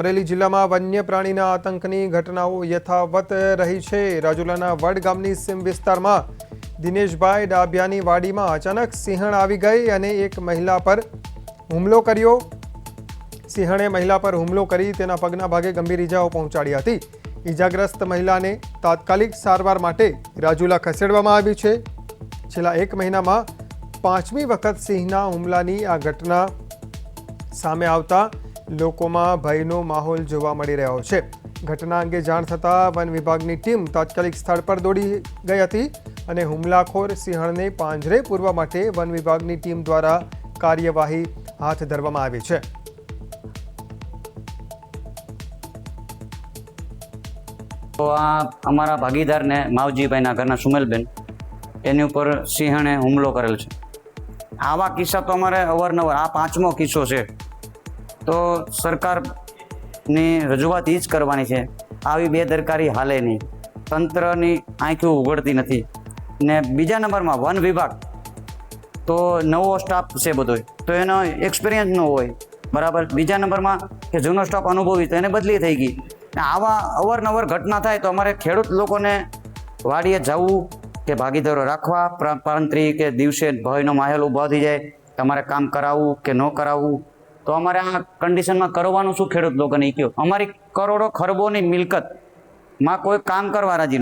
અમરેલી જિલ્લામાં વન્ય પ્રાણીના આતંકની ઘટનાઓ યથાવત રહી છે। રાજુલાના વડ ગામની સીમ વિસ્તારમાં દિનેશભાઈ ડાભિયાની વાડીમાં અચાનક સિંહણ આવી ગઈ અને એક મહિલા પર હુમલો કર્યો। સિંહણે મહિલા પર હુમલો કરી તેના પગના ભાગે ગંભીર ઇજાઓ પહોંચાડી હતી। ઇજાગ્રસ્ત મહિલાને તાત્કાલિક સારવાર માટે રાજુલા ખસેડવામાં આવી છે। છેલ્લા એક મહિનામાં 5મી વખત સિંહના હુમલાની આ ઘટના સામે આવતા લોકોમાં ભયનો માહોલ જોવા મળી રહ્યો છે। ઘટના અંગે જાણ થતાં વન વિભાગની ટીમ તાત્કાલિક સ્થળ પર દોડી ગઈ હતી અને હુમલાખોર સિંહણને પાંજરે પૂરવા માટે વન વિભાગની ટીમ દ્વારા કાર્યવાહી હાથ ધરવામાં આવી છે। તો આ અમારા ભાગીદારને માવજીભાઈના ઘરના સુમેલબેન એની ઉપર સિંહણે હુમલો કરેલ છે। આવા કિસ્સા તો અમારે અવારનવાર આ 5મો કિસ્સો છે। તો સરકારની રજૂઆત એ જ કરવાની છે, આવી બેદરકારી હાલે નહીં, તંત્રની આંખો ઉઘડતી નથી। ને બીજા નંબરમાં વન વિભાગ તો નવો સ્ટાફ છે બધો, તો એનો એક્સપિરિયન્સ ન હોય બરાબર। બીજા નંબરમાં કે જૂનો સ્ટાફ અનુભવી તો એને બદલી થઈ ગઈ। આવા અવારનવાર ઘટના થાય તો અમારે ખેડૂત લોકોને વાડીએ જવું કે ભાગીદારો રાખવા, પારંતરિક કે દિવસે ભયનો માહોલ ઊભો થઈ જાય, તમારે કામ કરાવવું કે ન કરાવવું, તો અમારે આ કન્ડિશનમાં કરવાનું શું? ખેડૂત લોકોને કહ્યું, અમારી કરોડો ખરબોની મિલકતમાં કોઈ કામ કરવા રાજી